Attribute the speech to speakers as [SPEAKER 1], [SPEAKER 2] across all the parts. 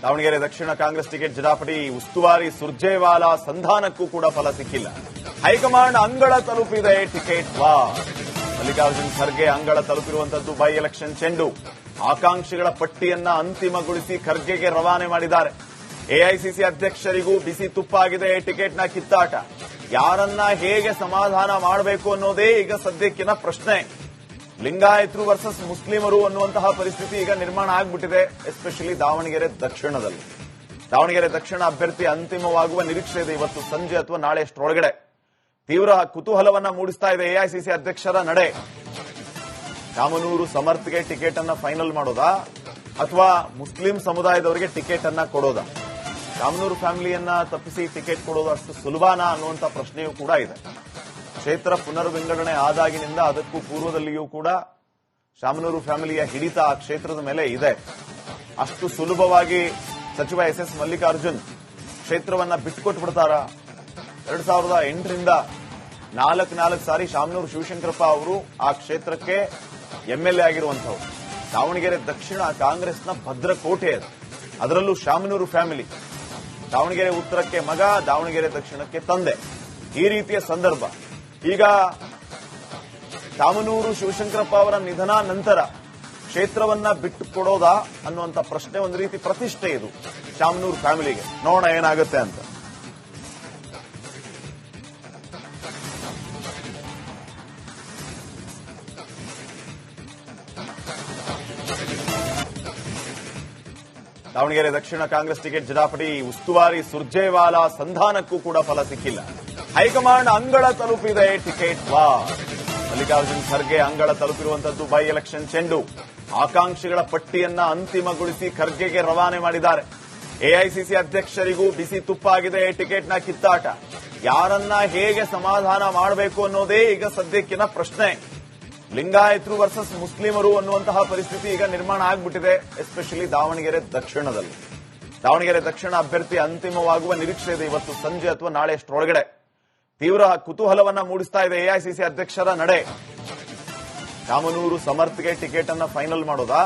[SPEAKER 1] ದಾವಣಗೆರೆ ದಕ್ಷಿಣ Congress ticket ಜಟಾಪಟಿ ಉಸ್ತುವಾರಿ ಸುರ್ಜೇವಾಲಾ ಸಂಧಾನಕ್ಕೂ ಕೂಡ ಫಲ ಸಿಕ್ಕಿಲ್ಲ. ಹೈಕಮಾಂಡ್ ಅಂಗಳ ತಲುಪಿದೆ ಟಿಕೆಟ್ ವಾರ್. ಮಲ್ಲಿಕಾರ್ಜುನ್ ಖರ್ಗೆ ಅಂಗಳ ತಲುಪಿರುವಂತದ್ದು ಬೈ ಎಲೆಕ್ಷನ್ ಚೆಂಡು. ಆಕಾಂಕ್ಷಿಗಳ ಪಟ್ಟಿಯನ್ನ ಅಂತಿಮಗೊಳಿಸಿ ಖರ್ಗೆಗೆ ರವಾನೆ ಮಾಡಿದ್ದಾರೆ. ಎಐಸಿಸಿ ಅಧ್ಯಕ್ಷರಿಗೂ ಬಿಸಿ ತುಪ್ಪಾಗಿದೆ ಟಿಕೆಟ್ನ ಕಿತ್ತಾಟ. ಯಾರನ್ನ ಹೇಗೆ ಸಮಾಧಾನ ಮಾಡಬೇಕು ಅನ್ನೋದೇ ಈಗ ಸದ್ಯಕ್ಕಿನ ಪ್ರಶ್ನೆ. ಲಿಂಗಾಯತರು ವರ್ಸಸ್ ಮುಸ್ಲಿಮರು ಅನ್ನುವಂತಹ ಪರಿಸ್ಥಿತಿ ಈಗ ನಿರ್ಮಾಣ ಆಗ್ಬಿಟ್ಟಿದೆ, ಎಸ್ಪೆಷಲಿ ದಾವಣಗೆರೆ ದಕ್ಷಿಣದಲ್ಲಿ. ದಾವಣಗೆರೆ ದಕ್ಷಿಣ ಅಭ್ಯರ್ಥಿ ಅಂತಿಮವಾಗುವ ನಿರೀಕ್ಷೆ ಇದೆ ಇವತ್ತು ಸಂಜೆ ಅಥವಾ ನಾಳೆ ಅಷ್ಟರೊಳಗಡೆ. ತೀವ್ರ ಕುತೂಹಲವನ್ನ ಮೂಡಿಸ್ತಾ ಇದೆ ಎಐಸಿಸಿ ಅಧ್ಯಕ್ಷರ ನಡೆ. ಶಾಮನೂರು ಸಮರ್ಥ್ಗೆ ಟಿಕೆಟ್ ಅನ್ನ ಫೈನಲ್ ಮಾಡೋದಾ ಅಥವಾ ಮುಸ್ಲಿಂ ಸಮುದಾಯದವರಿಗೆ ಟಿಕೆಟ್ ಅನ್ನ ಕೊಡೋದಾ? ಶಾಮನೂರು ಫ್ಯಾಮಿಲಿಯನ್ನ ತಪ್ಪಿಸಿ ಟಿಕೆಟ್ ಕೊಡೋದು ಅಷ್ಟು ಸುಲಭನಾ ಅನ್ನುವಂಥ ಪ್ರಶ್ನೆಯೂ ಕೂಡ ಇದೆ. ಕ್ಷೇತ್ರ ಪುನರ್ವಿಂಗಡಣೆ ಆದಾಗಿನಿಂದ ಅದಕ್ಕೂ ಪೂರ್ವದಲ್ಲಿಯೂ ಕೂಡ ಶಾಮನೂರು ಫ್ಯಾಮಿಲಿಯ ಹಿಡಿತ ಆ ಕ್ಷೇತ್ರದ ಮೇಲೆ ಇದೆ. ಅಷ್ಟು ಸುಲಭವಾಗಿ ಸಚಿವ ಎಸ್ ಮಲ್ಲಿಕಾರ್ಜುನ್ ಕ್ಷೇತ್ರವನ್ನ ಬಿಟ್ಟುಕೊಟ್ಟು ಬಿಡ್ತಾರಾ? 2008ರಿಂದ ನಾಲ್ಕು ಸಾರಿ ಶಾಮನೂರು ಶಿವಶಂಕರಪ್ಪ ಅವರು ಆ ಕ್ಷೇತ್ರಕ್ಕೆ ಎಂಎಲ್ಎ ಆಗಿರುವಂತಹವರು. ದಾವಣಗೆರೆ ದಕ್ಷಿಣ ಕಾಂಗ್ರೆಸ್ನ ಭದ್ರಕೋಟೆ ಅದು, ಅದರಲ್ಲೂ ಶಾಮನೂರು ಫ್ಯಾಮಿಲಿ. ದಾವಣಗೆರೆ ಉತ್ತರಕ್ಕೆ ಮಗ, ದಾವಣಗೆರೆ ದಕ್ಷಿಣಕ್ಕೆ ತಂದೆ. ಈ ರೀತಿಯ ಸಂದರ್ಭ ಈಗ ಶಾಮನೂರು ಶಿವಶಂಕರಪ್ಪ ಅವರ ನಿಧನ ನಂತರ ಕ್ಷೇತ್ರವನ್ನ ಬಿಟ್ಟು ಕೊಡೋದಾ ಅನ್ನುವಂಥ ಪ್ರಶ್ನೆ ಒಂದು ರೀತಿ ಪ್ರತಿಷ್ಠೆ ಇದು ಶಾಮನೂರು ಫ್ಯಾಮಿಲಿಗೆ. ನೋಡೋಣ ಏನಾಗುತ್ತೆ ಅಂತ. ದಾವಣಗೆರೆ ದಕ್ಷಿಣ ಕಾಂಗ್ರೆಸ್ ಟಿಕೆಟ್ ಜಟಾಪಟಿ ಉಸ್ತುವಾರಿ ಸುರ್ಜೇವಾಲಾ ಸಂಧಾನಕ್ಕೂ ಕೂಡ ಫಲ ಸಿಕ್ಕಿಲ್ಲ. ಹೈಕಮಾಂಡ್ ಅಂಗಳ ತಲುಪಿದೆ ಟಿಕೆಟ್ ವಾರ್. ಮಲ್ಲಿಕಾರ್ಜುನ್ ಖರ್ಗೆ ಅಂಗಳ ತಲುಪಿರುವಂತದ್ದು ಬೈ ಎಲೆಕ್ಷನ್ ಚೆಂಡು. ಆಕಾಂಕ್ಷಿಗಳ ಪಟ್ಟಿಯನ್ನ ಅಂತಿಮಗೊಳಿಸಿ ಖರ್ಗೆಗೆ ರವಾನೆ ಮಾಡಿದ್ದಾರೆ. ಎಐಸಿಸಿ ಅಧ್ಯಕ್ಷರಿಗೂ ಬಿಸಿ ತುಪ್ಪಾಗಿದೆ ಟಿಕೆಟ್ನ ಕಿತ್ತಾಟ. ಯಾರನ್ನ ಹೇಗೆ ಸಮಾಧಾನ ಮಾಡಬೇಕು ಅನ್ನೋದೇ ಈಗ ಸದ್ಯಕ್ಕಿನ ಪ್ರಶ್ನೆ. ಲಿಂಗಾಯತರು ವರ್ಸಸ್ ಮುಸ್ಲಿಮರು ಅನ್ನುವಂತಹ ಪರಿಸ್ಥಿತಿ ಈಗ ನಿರ್ಮಾಣ ಆಗ್ಬಿಟ್ಟಿದೆ, ಎಸ್ಪೆಷಲಿ ದಾವಣಗೆರೆ ದಕ್ಷಿಣದಲ್ಲಿ. ದಾವಣಗೆರೆ ದಕ್ಷಿಣ ಅಭ್ಯರ್ಥಿ ಅಂತಿಮವಾಗುವ ನಿರೀಕ್ಷೆ ಇದೆ ಇವತ್ತು ಸಂಜೆ ಅಥವಾ ನಾಳೆ ಅಷ್ಟರೊಳಗಡೆ. ತೀವ್ರ ಕುತೂಹಲವನ್ನ ಮೂಡಿಸ್ತಾ ಇದೆ ಎಐಸಿಸಿ ಅಧ್ಯಕ್ಷರ ನಡೆ. ಶಾಮನೂರು ಸಮರ್ಥ್ಗೆ ಟಿಕೆಟ್ ಅನ್ನ ಫೈನಲ್ ಮಾಡೋದಾ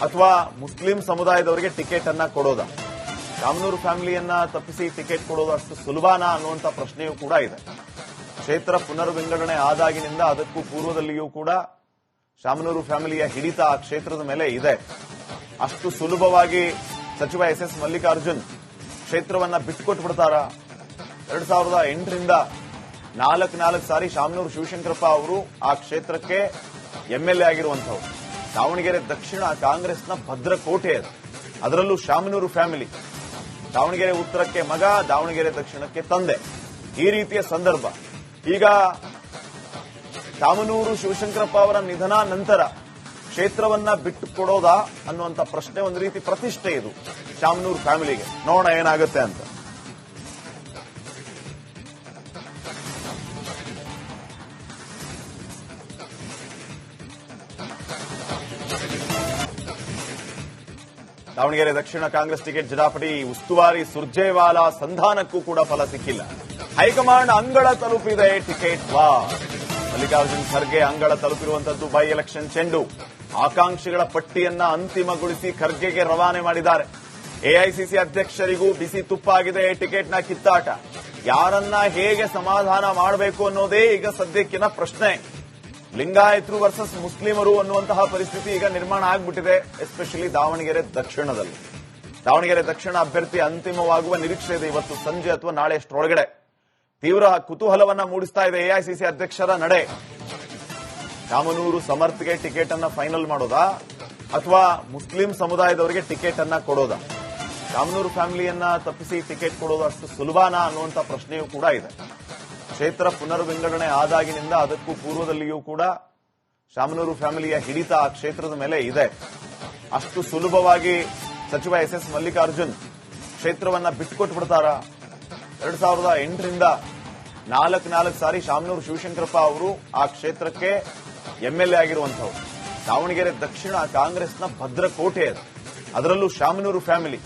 [SPEAKER 1] ಅಥವಾ ಮುಸ್ಲಿಂ ಸಮುದಾಯದವರಿಗೆ ಟಿಕೆಟ್ ಅನ್ನ ಕೊಡೋದಾ? ಶಾಮನೂರು ಫ್ಯಾಮಿಲಿಯನ್ನ ತಪ್ಪಿಸಿ ಟಿಕೆಟ್ ಕೊಡೋದು ಅಷ್ಟು ಸುಲಭನಾ ಅನ್ನುವಂಥ ಪ್ರಶ್ನೆಯೂ ಕೂಡ ಇದೆ. ಕ್ಷೇತ್ರ ಪುನರ್ವಿಂಗಡಣೆ ಆದಾಗಿನಿಂದ ಅದಕ್ಕೂ ಪೂರ್ವದಲ್ಲಿಯೂ ಕೂಡ ಶಾಮನೂರು ಫ್ಯಾಮಿಲಿಯ ಹಿಡಿತ ಆ ಕ್ಷೇತ್ರದ ಮೇಲೆ ಇದೆ. ಅಷ್ಟು ಸುಲಭವಾಗಿ ಸಚಿವ ಎಸ್ ಮಲ್ಲಿಕಾರ್ಜುನ್ ಕ್ಷೇತ್ರವನ್ನ ಬಿಟ್ಟುಕೊಟ್ಟು ಬಿಡ್ತಾರಾ? 2008ರಿಂದ ನಾಲ್ಕು ಸಾರಿ ಶಾಮನೂರು ಶಿವಶಂಕರಪ್ಪ ಅವರು ಆ ಕ್ಷೇತ್ರಕ್ಕೆ ಎಂಎಲ್ಎ ಆಗಿರುವಂತಹವರು. ದಾವಣಗೆರೆ ದಕ್ಷಿಣ ಕಾಂಗ್ರೆಸ್ನ ಭದ್ರಕೋಟೆ ಅದು, ಅದರಲ್ಲೂ ಶಾಮನೂರು ಫ್ಯಾಮಿಲಿ. ದಾವಣಗೆರೆ ಉತ್ತರಕ್ಕೆ ಮಗ, ದಾವಣಗೆರೆ ದಕ್ಷಿಣಕ್ಕೆ ತಂದೆ. ಈ ರೀತಿಯ ಸಂದರ್ಭ ಈಗ ಶಾಮನೂರು ಶಿವಶಂಕರಪ್ಪ ಅವರ ನಿಧನ ನಂತರ ಕ್ಷೇತ್ರವನ್ನ ಬಿಟ್ಟು ಕೊಡೋದಾ ಅನ್ನುವಂಥ ಪ್ರಶ್ನೆ ಒಂದು ರೀತಿ ಪ್ರತಿಷ್ಠೆ ಇದು ಶಾಮನೂರು ಫ್ಯಾಮಿಲಿಗೆ. ನೋಡೋಣ ಏನಾಗುತ್ತೆ ಅಂತ. ದಾವಣಗೆರೆ ದಕ್ಷಿಣ ಕಾಂಗ್ರೆಸ್ ಟಿಕೆಟ್ ಜಟಾಪಟಿ ಉಸ್ತುವಾರಿ ಸುರ್ಜೇವಾಲಾ ಸಂಧಾನಕ್ಕೂ ಕೂಡ ಫಲ ಸಿಕ್ಕಿಲ್ಲ. ಹೈಕಮಾಂಡ್ ಅಂಗಳ ತಲುಪಿದೆ ಟಿಕೆಟ್ ವಾರ್. ಮಲ್ಲಿಕಾರ್ಜುನ್ ಖರ್ಗೆ ಅಂಗಳ ತಲುಪಿರುವಂತದ್ದು ಬೈ ಎಲೆಕ್ಷನ್ ಚೆಂಡು. ಆಕಾಂಕ್ಷಿಗಳ ಪಟ್ಟಿಯನ್ನ ಅಂತಿಮಗೊಳಿಸಿ ಖರ್ಗೆಗೆ ರವಾನೆ ಮಾಡಿದ್ದಾರೆ. ಎಐಸಿಸಿ ಅಧ್ಯಕ್ಷರಿಗೂ ಬಿಸಿ ತುಪ್ಪಾಗಿದೆ ಟಿಕೆಟ್ನ ಕಿತ್ತಾಟ. ಯಾರನ್ನ ಹೇಗೆ ಸಮಾಧಾನ ಮಾಡಬೇಕು ಅನ್ನೋದೇ ಈಗ ಸದ್ಯಕ್ಕಿನ ಪ್ರಶ್ನೆ. ಲಿಂಗಾಯತರು ವರ್ಸಸ್ ಮುಸ್ಲಿಮರು ಅನ್ನುವಂತಹ ಪರಿಸ್ಥಿತಿ ಈಗ ನಿರ್ಮಾಣ ಆಗ್ಬಿಟ್ಟಿದೆ, ಎಸ್ಪೆಷಲಿ ದಾವಣಗೆರೆ ದಕ್ಷಿಣದಲ್ಲಿ. ದಾವಣಗೆರೆ ದಕ್ಷಿಣ ಅಭ್ಯರ್ಥಿ ಅಂತಿಮವಾಗುವ ನಿರೀಕ್ಷೆ ಇದೆ ಇವತ್ತು ಸಂಜೆ ಅಥವಾ ನಾಳೆ ಅಷ್ಟರೊಳಗಡೆ. ತೀವ್ರ ಕುತೂಹಲವನ್ನ ಮೂಡಿಸ್ತಾ ಇದೆ ಎಐಸಿಸಿ ಅಧ್ಯಕ್ಷರ ನಡೆ. ಶಾಮನೂರು ಸಮರ್ಥ್ಗೆ ಟಿಕೆಟ್ ಅನ್ನ ಫೈನಲ್ ಮಾಡೋದಾ ಅಥವಾ ಮುಸ್ಲಿಂ ಸಮುದಾಯದವರಿಗೆ ಟಿಕೆಟ್ ಅನ್ನ ಕೊಡೋದಾ? ಶಾಮನೂರು ಫ್ಯಾಮಿಲಿಯನ್ನ ತಪ್ಪಿಸಿ ಟಿಕೆಟ್ ಕೊಡೋದು ಅಷ್ಟು ಸುಲಭನಾ ಅನ್ನುವಂಥ ಪ್ರಶ್ನೆಯೂ ಕೂಡ ಇದೆ. ಕ್ಷೇತ್ರ ಪುನರ್ವಿಂಗಡಣೆ ಆದಾಗಿನಿಂದ ಅದಕ್ಕೂ ಪೂರ್ವದಲ್ಲಿಯೂ ಕೂಡ ಶಾಮನೂರು ಫ್ಯಾಮಿಲಿಯ ಹಿಡಿತ ಆ ಕ್ಷೇತ್ರದ ಮೇಲೆ ಇದೆ. ಅಷ್ಟು ಸುಲಭವಾಗಿ ಸಚಿವ ಎಸ್ ಮಲ್ಲಿಕಾರ್ಜುನ್ ಕ್ಷೇತ್ರವನ್ನ ಬಿಟ್ಟುಕೊಟ್ಟು ಬಿಡ್ತಾರಾ? 2008ರಿಂದ ನಾಲ್ಕು ಸಾರಿ ಶಾಮನೂರು ಶಿವಶಂಕರಪ್ಪ ಅವರು ಆ ಕ್ಷೇತ್ರಕ್ಕೆ ಎಂಎಲ್ಎ ಆಗಿರುವಂತಹವರು. ದಾವಣಗೆರೆ ದಕ್ಷಿಣ ಕಾಂಗ್ರೆಸ್ನ ಭದ್ರಕೋಟೆ ಅದು, ಅದರಲ್ಲೂ ಶಾಮನೂರು ಫ್ಯಾಮಿಲಿ.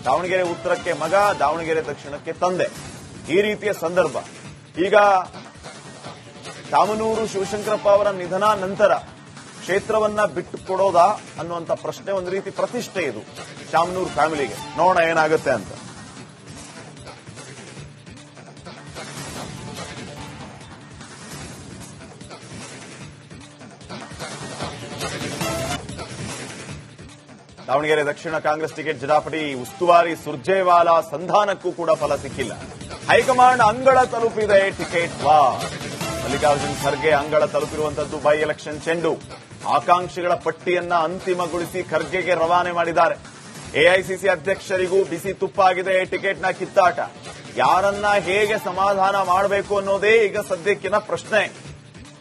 [SPEAKER 1] ದಾವಣಗೆರೆ ಉತ್ತರಕ್ಕೆ ಮಗ, ದಾವಣಗೆರೆ ದಕ್ಷಿಣಕ್ಕೆ ತಂದೆ. ಈ ರೀತಿಯ ಸಂದರ್ಭ ಈಗ ಶಾಮನೂರು ಶಿವಶಂಕರಪ್ಪ ಅವರ ನಿಧನ ನಂತರ ಕ್ಷೇತ್ರವನ್ನ ಬಿಟ್ಟು ಕೊಡೋದಾ ಅನ್ನುವಂತ ಪ್ರಶ್ನೆ ಒಂದು ರೀತಿ ಪ್ರತಿಷ್ಠೆ ಇದು ಶಾಮನೂರು ಫ್ಯಾಮಿಲಿಗೆ. ನೋಡೋಣ ಏನಾಗುತ್ತೆ ಅಂತ. ದಾವಣಗೆರೆ ದಕ್ಷಿಣ ಕಾಂಗ್ರೆಸ್ ಟಿಕೆಟ್ ಜಟಾಪಟಿ ಉಸ್ತುವಾರಿ ಸುರ್ಜೇವಾಲಾ ಸಂಧಾನಕ್ಕೂ ಕೂಡ ಫಲ ಸಿಕ್ಕಿಲ್ಲ. ಹೈಕಮಾಂಡ್ ಅಂಗಳ ತಲುಪಿದೆ ಟಿಕೆಟ್ ವಾ. ಮಲ್ಲಿಕಾರ್ಜುನ್ ಖರ್ಗೆ ಅಂಗಳ ತಲುಪಿರುವಂತದ್ದು ಬೈ ಎಲೆಕ್ಷನ್ ಚೆಂಡು. ಆಕಾಂಕ್ಷಿಗಳ ಪಟ್ಟಿಯನ್ನ ಅಂತಿಮಗೊಳಿಸಿ ಖರ್ಗೆಗೆ ರವಾನೆ ಮಾಡಿದ್ದಾರೆ. ಎಐಸಿಸಿ ಅಧ್ಯಕ್ಷರಿಗೂ ಬಿಸಿ ತುಪ್ಪಾಗಿದೆ ಟಿಕೆಟ್ನ ಕಿತ್ತಾಟ. ಯಾರನ್ನ ಹೇಗೆ ಸಮಾಧಾನ ಮಾಡಬೇಕು ಅನ್ನೋದೇ ಈಗ ಸದ್ಯಕ್ಕಿನ ಪ್ರಶ್ನೆ.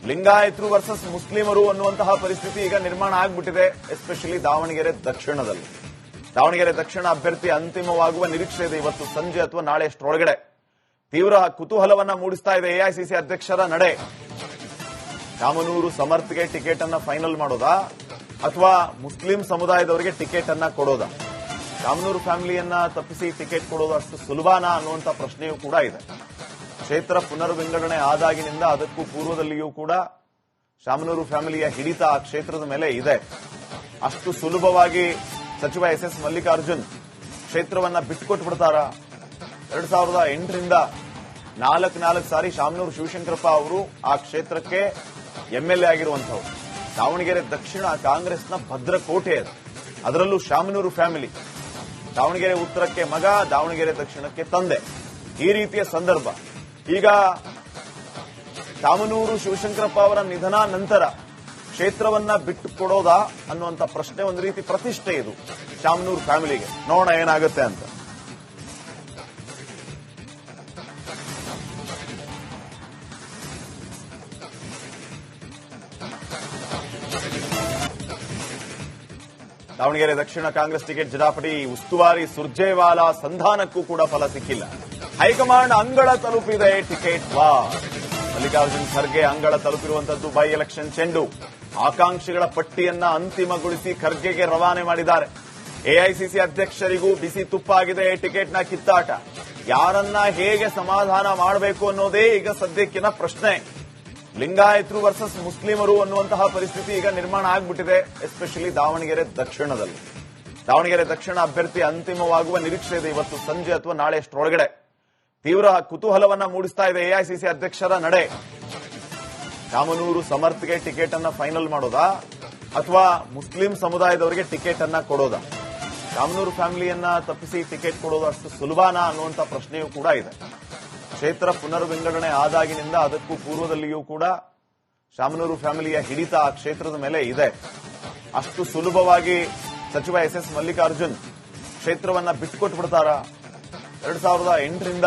[SPEAKER 1] ಲಿಂಗಾಯತರು ವರ್ಸಸ್ ಮುಸ್ಲಿಮರು ಅನ್ನುವಂತಹ ಪರಿಸ್ಥಿತಿ ಈಗ ನಿರ್ಮಾಣ ಆಗ್ಬಿಟ್ಟಿದೆ, ಎಸ್ಪೆಷಲಿ ದಾವಣಗೆರೆ ದಕ್ಷಿಣದಲ್ಲಿ. ದಾವಣಗೆರೆ ದಕ್ಷಿಣ ಅಭ್ಯರ್ಥಿ ಅಂತಿಮವಾಗುವ ನಿರೀಕ್ಷೆ ಇದೆ ಇವತ್ತು ಸಂಜೆ ಅಥವಾ ನಾಳೆ ಅಷ್ಟರೊಳಗಡೆ. ತೀವ್ರ ಕುತೂಹಲವನ್ನ ಮೂಡಿಸ್ತಾ ಇದೆ ಎಐಸಿಸಿ ಅಧ್ಯಕ್ಷರ ನಡೆ. ಶಾಮನೂರು ಸಮರ್ಥ್ಗೆ ಟಿಕೆಟ್ ಅನ್ನ ಫೈನಲ್ ಮಾಡೋದಾ ಅಥವಾ ಮುಸ್ಲಿಂ ಸಮುದಾಯದವರಿಗೆ ಟಿಕೆಟ್ ಅನ್ನ ಕೊಡೋದಾ? ಶಾಮನೂರು ಫ್ಯಾಮಿಲಿಯನ್ನ ತಪ್ಪಿಸಿ ಟಿಕೆಟ್ ಕೊಡೋದು ಅಷ್ಟು ಸುಲಭನಾ ಅನ್ನುವಂಥ ಪ್ರಶ್ನೆಯೂ ಕೂಡ ಇದೆ. ಕ್ಷೇತ್ರ ಪುನರ್ವಿಂಗಡಣೆ ಆದಾಗಿನಿಂದ ಅದಕ್ಕೂ ಪೂರ್ವದಲ್ಲಿಯೂ ಕೂಡ ಶಾಮನೂರು ಫ್ಯಾಮಿಲಿಯ ಹಿಡಿತ ಆ ಕ್ಷೇತ್ರದ ಮೇಲೆ ಇದೆ. ಅಷ್ಟು ಸುಲಭವಾಗಿ ಸಚಿವ ಎಸ್ ಮಲ್ಲಿಕಾರ್ಜುನ್ ಕ್ಷೇತ್ರವನ್ನ ಬಿಟ್ಟುಕೊಟ್ಬಿಡ್ತಾರಾ? 2008ರಿಂದ 4 ಸಾರಿ ಶಾಮನೂರು ಶಿವಶಂಕರಪ್ಪ ಅವರು ಆ ಕ್ಷೇತ್ರಕ್ಕೆ ಎಂಎಲ್ಎ ಆಗಿರುವಂತಹವರು. ದಾವಣಗೆರೆ ದಕ್ಷಿಣ ಕಾಂಗ್ರೆಸ್ನ ಭದ್ರಕೋಟೆ ಅದು, ಅದರಲ್ಲೂ ಶಾಮನೂರು ಫ್ಯಾಮಿಲಿ. ದಾವಣಗೆರೆ ಉತ್ತರಕ್ಕೆ ಮಗ, ದಾವಣಗೆರೆ ದಕ್ಷಿಣಕ್ಕೆ ತಂದೆ. ಈ ರೀತಿಯ ಸಂದರ್ಭ ಈಗ ಶಾಮನೂರು ಶಿವಶಂಕರಪ್ಪ ಅವರ ನಿಧನ ನಂತರ ಕ್ಷೇತ್ರವನ್ನ ಬಿಟ್ಟು ಕೊಡೋದಾ ಅನ್ನುವಂಥ ಪ್ರಶ್ನೆ ಒಂದು ರೀತಿ ಪ್ರತಿಷ್ಠೆ ಇದು ಶಾಮನೂರು ಫ್ಯಾಮಿಲಿಗೆ. ನೋಡೋಣ ಏನಾಗುತ್ತೆ ಅಂತ. ದಾವಣಗೆರೆ ದಕ್ಷಿಣ ಕಾಂಗ್ರೆಸ್ ಟಿಕೆಟ್ ಜಟಾಪಟಿ ಉಸ್ತುವಾರಿ ಸುರ್ಜೇವಾಲಾ ಸಂಧಾನಕ್ಕೂ ಕೂಡ ಫಲ ಸಿಕ್ಕಿಲ್ಲ. ಹೈಕಮಾಂಡ್ ಅಂಗಳ ತಲುಪಿದೆ ಟಿಕೆಟ್ ವಾ. ಮಲ್ಲಿಕಾರ್ಜುನ್ ಖರ್ಗೆ ಅಂಗಳ ತಲುಪಿರುವಂತದ್ದು ಬೈ ಎಲೆಕ್ಷನ್ ಚೆಂಡು. ಆಕಾಂಕ್ಷಿಗಳ ಪಟ್ಟಿಯನ್ನ ಅಂತಿಮಗೊಳಿಸಿ ಖರ್ಗೆಗೆ ರವಾನೆ ಮಾಡಿದ್ದಾರೆ. ಎಐಸಿಸಿ ಅಧ್ಯಕ್ಷರಿಗೂ ಬಿಸಿ ತುಪ್ಪಾಗಿದೆ ಟಿಕೆಟ್ನ ಕಿತ್ತಾಟ. ಯಾರನ್ನ ಹೇಗೆ ಸಮಾಧಾನ ಮಾಡಬೇಕು ಅನ್ನೋದೇ ಈಗ ಸದ್ಯಕ್ಕಿನ ಪ್ರಶ್ನೆ. ಲಿಂಗಾಯತರು ವರ್ಸಸ್ ಮುಸ್ಲಿಮರು ಅನ್ನುವಂತಹ ಪರಿಸ್ಥಿತಿ ಈಗ ನಿರ್ಮಾಣ ಆಗ್ಬಿಟ್ಟಿದೆ, ಎಸ್ಪೆಷಲಿ ದಾವಣಗೆರೆ ದಕ್ಷಿಣದಲ್ಲಿ. ದಾವಣಗೆರೆ ದಕ್ಷಿಣ ಅಭ್ಯರ್ಥಿ ಅಂತಿಮವಾಗುವ ನಿರೀಕ್ಷೆ ಇದೆ ಇವತ್ತು ಸಂಜೆ ಅಥವಾ ನಾಳೆ ಅಷ್ಟರೊಳಗಡೆ. ತೀವ್ರ ಕುತೂಹಲವನ್ನ ಮೂಡಿಸ್ತಾ ಇದೆ ಎಐಸಿಸಿ ಅಧ್ಯಕ್ಷರ ನಡೆ. ಶಾಮನೂರು ಸಮರ್ಥ್ಗೆ ಟಿಕೆಟ್ ಅನ್ನ ಫೈನಲ್ ಮಾಡೋದಾ ಅಥವಾ ಮುಸ್ಲಿಂ ಸಮುದಾಯದವರಿಗೆ ಟಿಕೆಟ್ ಅನ್ನ ಕೊಡೋದಾ? ಶಾಮನೂರು ಫ್ಯಾಮಿಲಿಯನ್ನ ತಪ್ಪಿಸಿ ಟಿಕೆಟ್ ಕೊಡೋದು ಅಷ್ಟು ಸುಲಭನಾ ಅನ್ನುವಂಥ ಪ್ರಶ್ನೆಯೂ ಕೂಡ ಇದೆ. ಕ್ಷೇತ್ರ ಪುನರ್ವಿಂಗಡಣೆ ಆದಾಗಿನಿಂದ ಅದಕ್ಕೂ ಪೂರ್ವದಲ್ಲಿಯೂ ಕೂಡ ಶಾಮನೂರು ಫ್ಯಾಮಿಲಿಯ ಹಿಡಿತ ಆ ಕ್ಷೇತ್ರದ ಮೇಲೆ ಇದೆ. ಅಷ್ಟು ಸುಲಭವಾಗಿ ಸಚಿವ ಎಸ್ ಮಲ್ಲಿಕಾರ್ಜುನ್ ಕ್ಷೇತ್ರವನ್ನ ಬಿಟ್ಟುಕೊಟ್ಬಿಡ್ತಾರಾ? 2008ರಿಂದ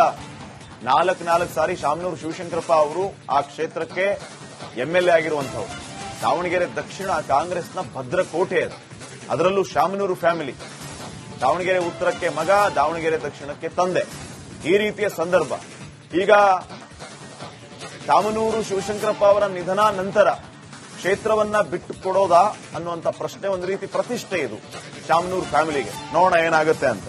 [SPEAKER 1] 4 ಸಾರಿ ಶಾಮನೂರು ಶಿವಶಂಕರಪ್ಪ ಅವರು ಆ ಕ್ಷೇತ್ರಕ್ಕೆ ಎಂಎಲ್ಎ ಆಗಿರುವಂತಹವರು. ದಾವಣಗೆರೆ ದಕ್ಷಿಣ ಕಾಂಗ್ರೆಸ್ನ ಭದ್ರಕೋಟೆ ಅದು, ಅದರಲ್ಲೂ ಶಾಮನೂರು ಫ್ಯಾಮಿಲಿ. ದಾವಣಗೆರೆ ಉತ್ತರಕ್ಕೆ ಮಗ, ದಾವಣಗೆರೆ ದಕ್ಷಿಣಕ್ಕೆ ತಂದೆ. ಈ ರೀತಿಯ ಸಂದರ್ಭ ಈಗ ಶಾಮನೂರು ಶಿವಶಂಕರಪ್ಪ ಅವರ ನಿಧನ ನಂತರ ಕ್ಷೇತ್ರವನ್ನ ಬಿಟ್ಟು ಕೊಡೋದಾ ಅನ್ನುವಂಥ ಪ್ರಶ್ನೆ ಒಂದು ರೀತಿ ಪ್ರತಿಷ್ಠೆ ಇದು ಶಾಮನೂರು ಫ್ಯಾಮಿಲಿಗೆ. ನೋಡೋಣ ಏನಾಗುತ್ತೆ ಅಂತ.